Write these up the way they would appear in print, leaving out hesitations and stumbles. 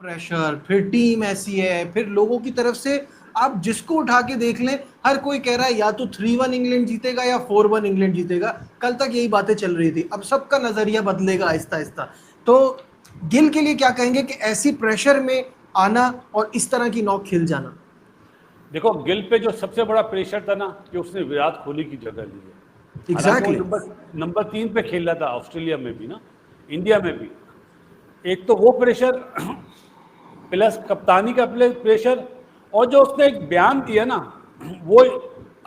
Pressure, फिर team ऐसी है, फिर लोगों की तरफ से आप जिसको उठा के देख लें, हर कोई कह रहा है या तो 3-1 इंग्लैंड जीतेगा या 4-1 इंग्लैंड जीतेगा। कल तक यही बातें चल रही थी, अब सबका नजरिया बदलेगा आहिस्ता आहिस्ता। तो गिल के लिए क्या कहेंगे कि ऐसी प्रेशर में आना और इस तरह की नॉक खिल जाना? देखो, गिल पे जो सबसे बड़ा प्रेशर था ना कि उसने विराट कोहली की जगह ली है। हालांकि वो एग्जैक्टली। नंबर 3 पे खेल रहा था, ऑस्ट्रेलिया में भी ना, इंडिया में भी। एक तो वो प्रेशर प्लस कप्तानी का प्रेशर, और जो उसने एक बयान दिया ना, वो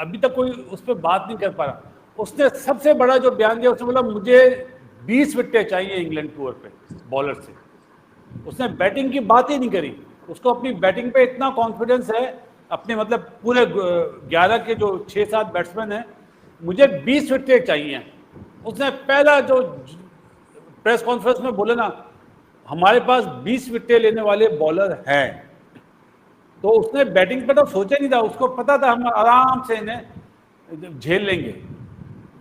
अभी तक कोई उस पर बात नहीं कर पा रहा। उसने सबसे बड़ा जो बयान दिया, उसने बोला मुझे 20 विकेटें चाहिए इंग्लैंड टूर पे बॉलर से। उसने बैटिंग की बात ही नहीं करी। उसको अपनी बैटिंग पे इतना कॉन्फिडेंस है, अपने मतलब पूरे 11 के जो 6-7 बैट्समैन हैं, मुझे 20 विकेटें चाहिए। उसने पहला जो प्रेस कॉन्फ्रेंस में बोले ना, हमारे पास 20 विकेटें लेने वाले बॉलर हैं। तो उसने बैटिंग पे तो सोचा नहीं था, उसको पता था हम आराम से इन्हें झेल लेंगे।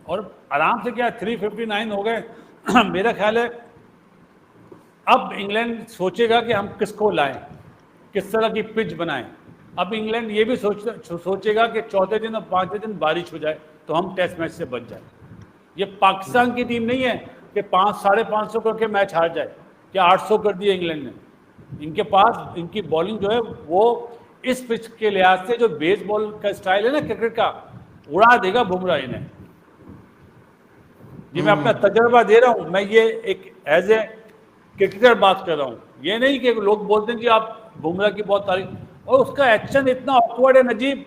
और आराम से क्या 359 हो गए। मेरा ख्याल है अब इंग्लैंड सोचेगा कि हम किसको लाएं, किस तरह की पिच बनाएं। अब इंग्लैंड ये भी सोचेगा कि चौथे दिन और 5वें दिन बारिश हो जाए तो हम टेस्ट मैच से बच जाए। ये पाकिस्तान की टीम नहीं है कि 500-550 करके मैच हार जाए, क्या 800 कर दिया इंग्लैंड ने। इनके पास इनकी बॉलिंग जो है वो इस पिच के लिहाज से, जो बेसबॉल का स्टाइल है ना क्रिकेट का, उड़ा देगा बुमराह इन्हें। ये मैं अपना तजर्बा दे रहा हूं, मैं ये एक एज ए क्रिकेटर बात कर रहा हूं। ये नहीं कि लोग बोलते हैं कि आप बुमराह की बहुत तारीफ, और उसका एक्शन इतना ऑकवर्ड है नजीब,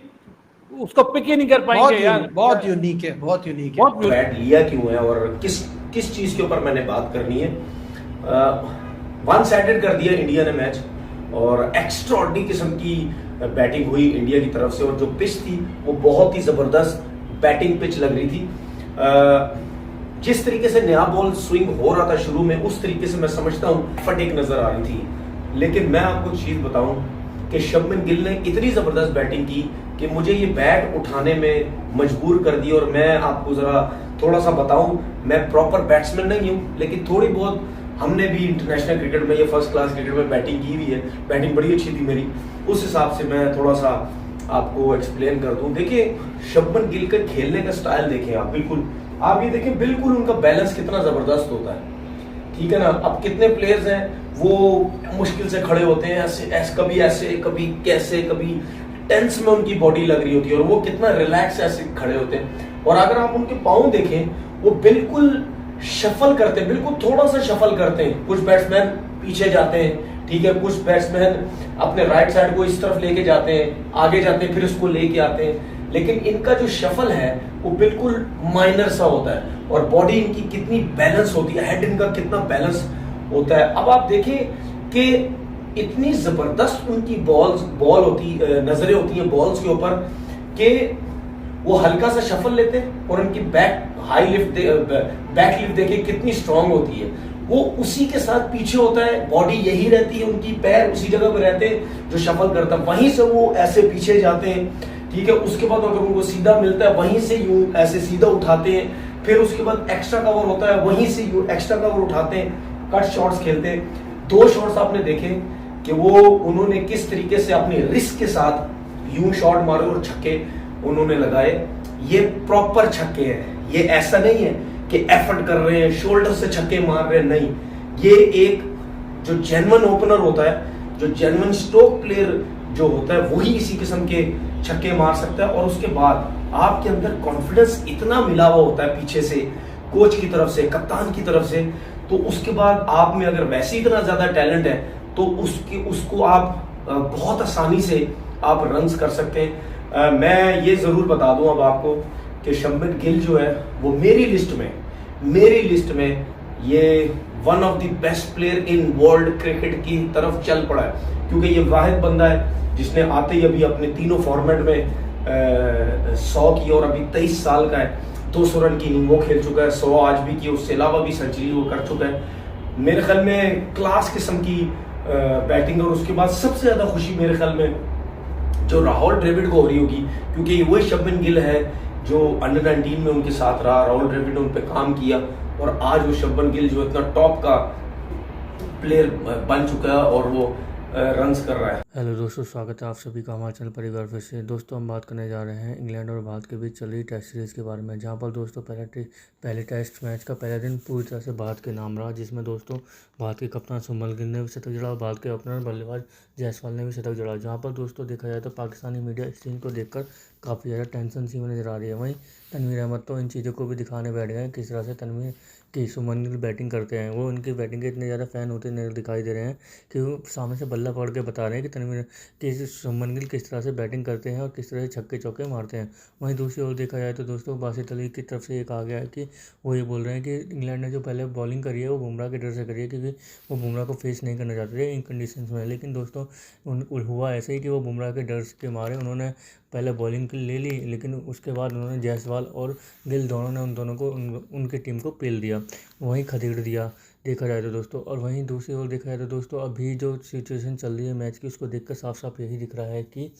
उसको पिक ही नहीं कर पाएंगे यार। बहुत यूनिक है, बहुत यूनिक है। बहुत बैट लिया क्यों है और किस किस चीज के ऊपर मैंने बात करनी है। वन साइडेड कर दिया इंडिया ने मैच, और एक्स्ट्राऑर्डिनरी किस्म की बैटिंग हुई इंडिया की तरफ से। और जो पिच थी वो बहुत ही जबरदस्त बैटिंग पिच लग रही थी। जिस तरीके से नया बॉल स्विंग हो रहा था शुरू में, उस तरीके से मैं समझता हूँ फटीक नजर आ रही थी। लेकिन मैं आपको चीज बताऊं कि शुभमन गिल ने इतनी जबरदस्त बैटिंग की कि मुझे ये बैट उठाने में मजबूर कर दिया। और मैं आपको जरा थोड़ा सा बताऊं, मैं प्रॉपर बैट्समैन नहीं हूं, लेकिन थोड़ी बहुत हमने भी इंटरनेशनल क्रिकेट में या फर्स्ट क्लास क्रिकेट में बैटिंग की हुई है। बैटिंग बड़ी अच्छी थी मेरी, उस हिसाब से मैं थोड़ा सा आपको एक्सप्लेन कर दूं। देखिए, शुभमन गिल का खेलने का स्टाइल देखें आप, बिल्कुल आप ये देखें, बिल्कुल उनका बैलेंस कितना जबरदस्त होता है, ठीक है ना। अब कितने प्लेयर्स हैं वो मुश्किल से खड़े होते हैं, ऐसे कभी ऐसे, कभी कैसे, कभी टेंस में उनकी बॉडी लग रही होती है, और वो कितना रिलैक्स ऐसे खड़े होते हैं। और अगर आप उनके पाँव देखें, वो बिल्कुल शफल करते हैं, बिल्कुल थोड़ा सा शफल करते हैं। कुछ बैट्समैन पीछे जाते हैं, ठीक है, कुछ बैट्समैन अपने राइट साइड को इस तरफ लेके जाते हैं, आगे जाते हैं, फिर उसको लेके आते हैं। लेकिन इनका जो शफल है वो बिल्कुल माइनर सा होता है, और बॉडी इनकी कितनी बैलेंस होती है, हेड इनका कितना बैलेंस होता है। अब आप देखें कि इतनी जबरदस्त उनकी बॉल होती, नजरें होती हैं बॉल्स के ऊपर, कि वो हल्का सा शफल लेते हैं, और उनकी बैक लिफ्ट देखिए कितनी स्ट्रांग होती है। वो उसी के साथ पीछे होता है, बॉडी यही रहती है उनकी, पैर उसी जगह पे रहते हैं जो शफल करता है, वहीं से वो ऐसे पीछे जाते हैं, ठीक है। उसके बाद अगर उनको सीधा मिलता है, वहीं से यूं ऐसे सीधा उठाते हैं, फिर उसके बाद एक्स्ट्रा कवर होता है, वहीं से यूं एक्स्ट्रा कवर उठाते हैं, कट शॉट्स खेलते हैं। 2 शॉट्स आपने देखे कि वो उन्होंने किस तरीके से अपनी रिस्क के साथ यूं शॉट मारे और छक्के उन्होंने लगाए। ये प्रॉपर छक्के हैं, ये ऐसा नहीं है कि एफर्ट कर रहे हैं, शोल्डर से छक्के मार रहे हैं, नहीं। ये एक जो जेन्युइन ओपनर होता है, जो जेन्युइन स्ट्रोक प्लेयर जो होता है, वही इसी किस्म के छक्के मार सकता है। और उसके बाद आपके अंदर कॉन्फिडेंस इतना मिला हुआ होता है पीछे से, कोच की तरफ से, कप्तान की तरफ से, तो उसके बाद आप में अगर वैसे इतना ज्यादा टैलेंट है तो उसको आप बहुत आसानी से आप रन्स कर सकते हैं। मैं ये जरूर बता दूं अब आपको कि शुभमन गिल जो है वो मेरी लिस्ट में ये one of the best player in world cricket की तरफ चल पड़ा है, क्योंकि ये वाहिद बंदा है जिसने आते ही अभी अपने तीनों फॉर्मेट में 100 की, और अभी 23 साल का है, 200 रन की इनिंग वो खेल चुका है, 100 आज भी की, उससे अलावा भी सेंचुरी वो कर चुका है। मेरे ख्याल में क्लास किस्म की बैटिंग। और उसके बाद सबसे ज्यादा खुशी मेरे ख्याल में जो राहुल द्रविड़ को हो रही होगी, क्योंकि ये वही शुभमन गिल है जो अंडर 19 में उनके साथ रहा, राहुल द्रविड़ ने उन पर काम किया, और आज वो शुभमन गिल जो इतना टॉप का प्लेयर बन चुका है, और वो रन्स कर रहा है। हेलो दोस्तों, स्वागत है आप सभी का हमारे चैनल परिवार फिर से। दोस्तों हम बात करने जा रहे हैं इंग्लैंड और भारत के बीच चल रही टेस्ट सीरीज़ के बारे में, जहां पर दोस्तों पहले टेस्ट मैच का पहला दिन पूरी तरह से भारत के नाम रहा, जिसमें दोस्तों भारत के कप्तान सुमन गिल ने भी शतक जड़ा और भारत के ओपनर बल्लेबाज जायसवाल ने भी शतक जड़ा। जहां पर दोस्तों देखा जाए तो पाकिस्तानी मीडिया इस टीम को देखकर काफ़ी ज़्यादा टेंशन सी में नजर आ रही है। वहीं तनवीर अहमद तो इन चीज़ों को भी दिखाने बैठ गए हैं किस तरह से तनवीर की सुमन गिल बैटिंग करते हैं। वो उनकी बैटिंग के इतने ज़्यादा फ़ैन होते नजर दिखाई दे रहे हैं कि वो सामने से बल्ला पकड़ के बता रहे हैं कि तनवीर कि शुभमन गिल किस तरह से बैटिंग करते हैं और किस तरह से छक्के चौके मारते हैं। वहीं दूसरी ओर देखा जाए तो दोस्तों बासित अली की तरफ से ये कहा गया है कि वो ये बोल रहे हैं कि इंग्लैंड ने जो पहले बॉलिंग करी है वो बुमराह के डर से करी है, क्योंकि वो बुमराह को फेस नहीं करना चाहते थे इन कंडीशंस में। लेकिन दोस्तों हुआ ऐसे ही कि वो बुमराह के डर के मारे उन्होंने पहले बॉलिंग ले ली, लेकिन उसके बाद उन्होंने जायसवाल और गिल दोनों ने उन दोनों को उनकी टीम को पेल दिया, वहीं खदेड़ दिया देखा जाए तो दोस्तों। और वहीं दूसरी ओर देखा जाए तो दोस्तों अभी जो सिचुएशन चल रही है मैच की, उसको देखकर साफ साफ यही दिख रहा है कि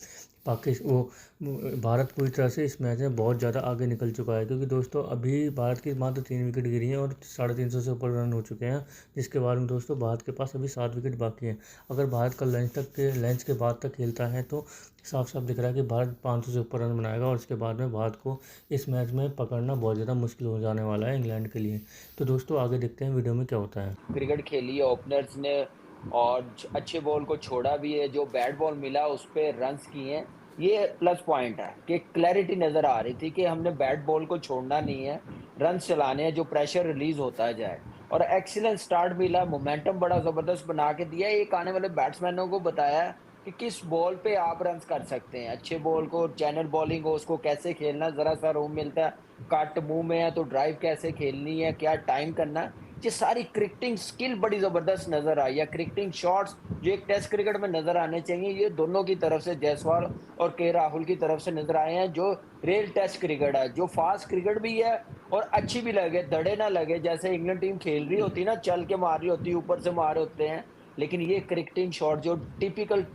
भारत पूरी तरह से इस मैच में बहुत ज़्यादा आगे निकल चुका है, क्योंकि दोस्तों अभी भारत की मात्र 3 विकेट गिरी हैं और 350 से ऊपर रन हो चुके हैं, जिसके बाद में दोस्तों भारत के पास अभी 7 विकेट बाकी हैं। अगर भारत कल लंच के बाद तक खेलता है तो साफ साफ दिख रहा है कि भारत 500 से ऊपर रन बनाएगा और उसके बाद में भारत को इस मैच में पकड़ना बहुत ज़्यादा मुश्किल हो जाने वाला है इंग्लैंड के लिए। तो दोस्तों आगे देखते हैं वीडियो में क्या होता है। क्रिकेट खेली है ओपनर्स ने और अच्छे बॉल को छोड़ा भी है, जो बैट बॉल मिला उस पर रन्स किए हैं। ये प्लस पॉइंट है कि क्लैरिटी नज़र आ रही थी कि हमने बैट बॉल को छोड़ना नहीं है, रन्स चलाने हैं, जो प्रेशर रिलीज होता जाए। और एक्सीलेंट स्टार्ट मिला, मोमेंटम बड़ा ज़बरदस्त बना के दिया। एक आने वाले बैट्समैनों को बताया कि किस बॉल पे आप रन्स कर सकते हैं। अच्छे बॉल को चैनल बॉलिंग हो उसको कैसे खेलना, ज़रा सा रूम मिलता है, कट मुंह में है तो ड्राइव कैसे खेलनी है, क्या टाइम करना है। ये सारी क्रिकेटिंग स्किल बड़ी ज़बरदस्त नज़र आई है। क्रिकेटिंग शॉट्स जो एक टेस्ट क्रिकेट में नज़र आने चाहिए, ये दोनों की तरफ से, जायसवाल और के राहुल की तरफ से नज़र आए हैं। जो रियल टेस्ट क्रिकेट है, जो फास्ट क्रिकेट भी है और अच्छी भी लगे, दड़े ना लगे जैसे इंग्लैंड टीम खेल रही होती ना, चल के मार रही होती, ऊपर से मार रहे होते हैं। लेकिन ये क्रिकेटिंग शॉट जो टिपिकल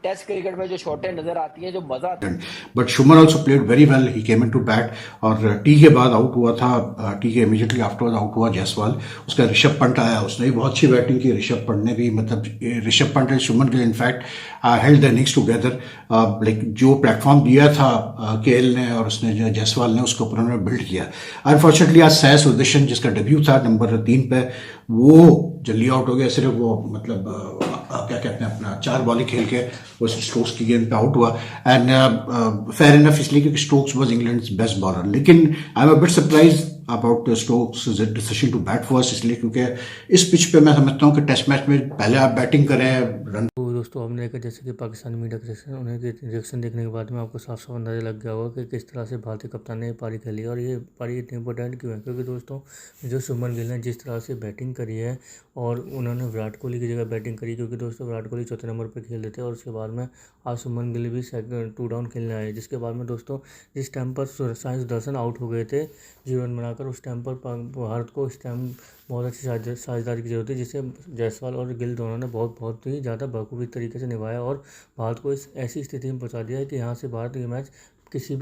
टेस्ट क्रिकेट में जो शॉटें नजर आती हैं, जो मजा आता है। But Shubman also played very well, he came in to bat और टी के बाद आउट हुआ था, टी के इमीडिएटली आफ्टरवर्ड आउट हुआ जायसवाल। उसका ऋषभ पंत आया, उसने भी बहुत अच्छी बैटिंग की। ऋषभ पंत ने भी, मतलब Rishabh Pant and शुमन Gill in fact held the innings together. Like जो प्लेटफॉर्म दिया था केएल ने और उसने जो जायसवाल ने, उसके ऊपर उन्होंने बिल्ड किया। अनफॉर्चुनेटली आज साय सुदर्शन जिसका डेब्यू था नंबर 3 पे, वो जल्दी आउट हो गया। सिर्फ वो मतलब क्या कहते हैं अपना 4 बॉलिंग खेल के वो स्टोक्स की गेंद पे आउट हुआ। एंड फेयर इनफ इसलिए क्योंकि Stokes was England's best bowler. लेकिन I am a bit surprise about Stokes decision to bat first, इसलिए क्योंकि इस पिच पे मैं समझता हूँ कि टेस्ट मैच में पहले आप बैटिंग करें, रन। तो दोस्तों हमने देखा जैसे कि पाकिस्तानी मीडिया के रिएक्शन, उन्हें रिएक्शन देखने के बाद में आपको साफ साफ अंदाजा लग गया होगा कि किस तरह से भारतीय कप्तान ने पारी खेली और ये पारी इतनी इंपॉर्टेंट क्यों है। क्योंकि दोस्तों जो शुभमन गिल ने जिस तरह से बैटिंग करी है और उन्होंने विराट कोहली की जगह बैटिंग करी, क्योंकि दोस्तों विराट कोहली 4थे नंबर पर खेल रहे थे और उसके बाद में आज शुभमन गिल भी 2 डाउन खेलने आए। जिसके बाद में दोस्तों जिस टाइम पर साई सुदर्शन आउट हो गए थे 0 रन बनाकर, उस टाइम पर भारत को इस टाइम बहुत अच्छी साझेदारी की जरूरत है, जिसे जायसवाल और गिल दोनों ने बहुत ही ज़्यादा बखूबी तरीके से निभाया और भारत को इस ऐसी स्थिति में पहुंचा दिया है कि यहाँ से भारत ये मैच किसी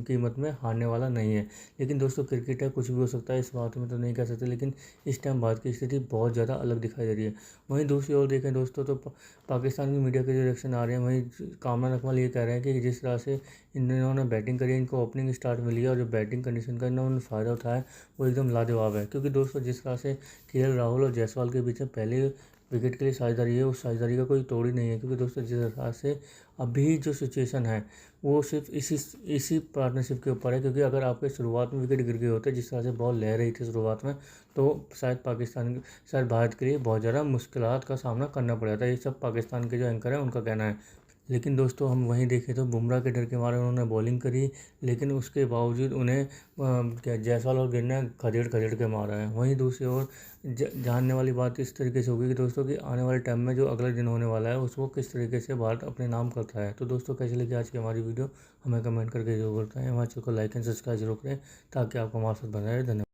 कीमत में हारने वाला नहीं है। लेकिन दोस्तों क्रिकेट है, कुछ भी हो सकता है, इस बात में तो नहीं कह सकते। लेकिन इस टाइम भारत की स्थिति बहुत ज़्यादा अलग दिखाई दे रही है। वहीं दूसरी ओर देखें दोस्तों तो पाकिस्तान की मीडिया के जो रिएक्शन आ रहे हैं, वहीं कामरान अकमल ये कह रहे हैं कि जिस तरह से इन्होंने बैटिंग करी, इनको ओपनिंग स्टार्ट मिली है और जो बैटिंग कंडीशन का इन्होंने फ़ायदा उठाया वो एकदम लाजवाब है। क्योंकि दोस्तों जिस तरह से केएल राहुल और जायसवाल के बीच में पहले विकेट के लिए साझेदारी है, उस साझेदारी का कोई तोड़ ही नहीं है। क्योंकि दोस्तों जिस तरह से अभी जो सिचुएशन है वो सिर्फ इसी पार्टनरशिप के ऊपर है। क्योंकि अगर आपके शुरुआत में विकेट गिर गए होते जिस तरह से बॉल ले रही थी शुरुआत में, तो शायद भारत के लिए बहुत ज़्यादा मुश्किलात का सामना करना पड़ जाता है। ये सब पाकिस्तान के जो एंकर हैं उनका कहना है। लेकिन दोस्तों हम वहीं देखें तो बुमराह के डर के मारे उन्होंने बॉलिंग करी, लेकिन उसके बावजूद उन्हें जायसवाल और गिल ने खदेड़ के मारा है। वहीं दूसरी ओर जानने वाली बात इस तरीके से होगी कि दोस्तों कि आने वाले टाइम में जो अगला दिन होने वाला है उसको किस तरीके से भारत अपने नाम करता है। तो दोस्तों कैसे लगी आज की हमारी वीडियो, हमें कमेंट करके जरूर बताएं। हमारे चैनल को लाइक एंड सब्सक्राइब जरूर करें ताकि आपको हमारे साथ बने रहे। धन्यवाद।